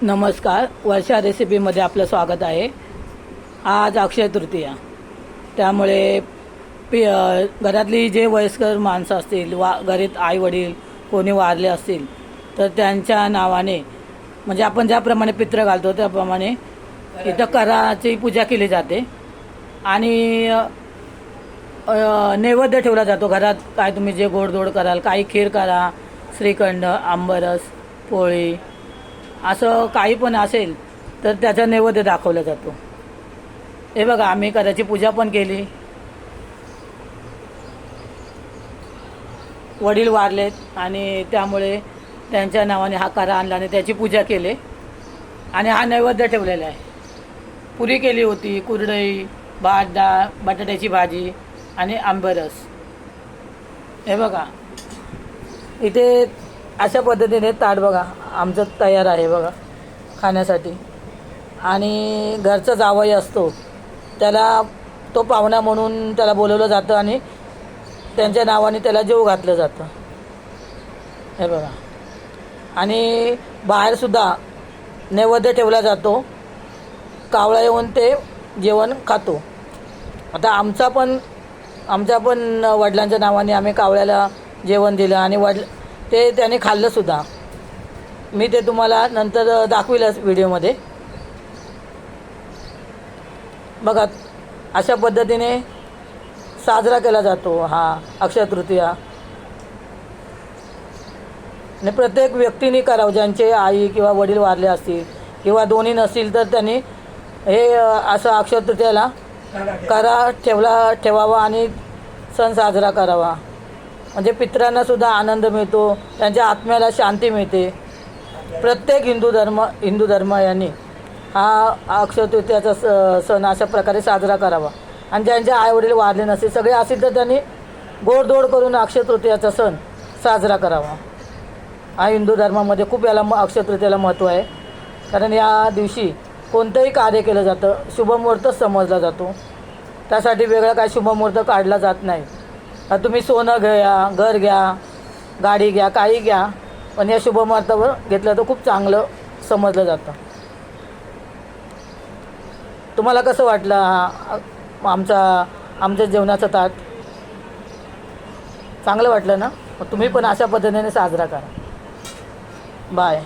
नमस्कार, वर्षा रेसिपीमध्ये आपलं स्वागत आहे. आज अक्षय तृतीया, त्यामुळे घरातली जे वयस्कर माणसं असतील, घरात आई वडील कोणी वारले असतील तर त्यांच्या नावाने, म्हणजे आपण ज्याप्रमाणे पित्र घालतो त्याप्रमाणे इथं कराची पूजा केली जाते आणि नैवेद्य ठेवला जातो. घरात काय तुम्ही जे गोडधोड कराल, काही खीर करा, श्रीखंड, आंबरस, पोळी, असं काही पण असेल तर त्याचा नैवेद्य दाखवला जातो. हे बघा, आम्ही कराची पूजा पण केली. वडील वारलेत आणि त्यामुळे त्यांच्या नावाने हा करा आणला आणि त्याची पूजा केली आणि हा नैवेद्य ठेवलेला आहे. पुरी केली होती, कुरडई, भात, डाळ, बटाट्याची भाजी आणि आंबरस. हे बघा, इथे अशा पद्धतीने ताट बघा आमचं तयार आहे बघा खाण्यासाठी. आणि घरचा जावई असतो त्याला, तो पाहुणा म्हणून त्याला बोलवलं जातं आणि त्यांच्या नावाने त्याला जेव घातलं जातं. हे बघा, आणि बाहेरसुद्धा नैवेद्य ठेवला जातो. कावळा येऊन ते जेवण खातो. आता आमच्या पण वडिलांच्या नावाने आम्ही कावळ्याला जेवण दिलं आणि ते त्याने खाल्लंसुद्धा. मी ते तुम्हाला नंतर दाखविलंच व्हिडिओमध्ये. बघा, अशा पद्धतीने साजरा केला जातो हा अक्षय तृतीया. आणि प्रत्येक व्यक्तीने करावं, ज्यांचे आई किंवा वडील वारले असतील किंवा दोन्ही नसतील तर त्यांनी हे असं अक्षय तृतीयाला ठेवावा आणि सण साजरा करावा. म्हणजे पितरांनासुद्धा आनंद मिळतो, त्यांच्या आत्म्याला शांती मिळते. प्रत्येक हिंदू धर्म यांनी हा अक्षय तृतीयाचा सण अशा प्रकारे साजरा करावा. आणि ज्यांचे आईवडील वारले नसतील, सगळे असतील तर त्यांनी गोडधोड करून अक्षय तृतीयाचा सण साजरा करावा. हा हिंदू धर्मामध्ये खूप याला अक्षय तृतीयाला महत्त्व आहे. कारण या दिवशी कोणतंही कार्य केलं जातं, शुभमुहूर्तच समजला जातो. त्यासाठी वेगळा काय शुभमुहूर्त काढला जात नाही. तुम्ही सोनं घ्या, घर घ्या, गाडी घ्या, काही घ्या, पण या शुभमुहूर्तावर घेतलं तर खूप चांगलं समजलं जातं. तुम्हाला कसं वाटलं आमच्या जेवणाचं ताट? चांगलं वाटलं ना? मग तुम्ही पण अशा पद्धतीने साजरा करा. बाय.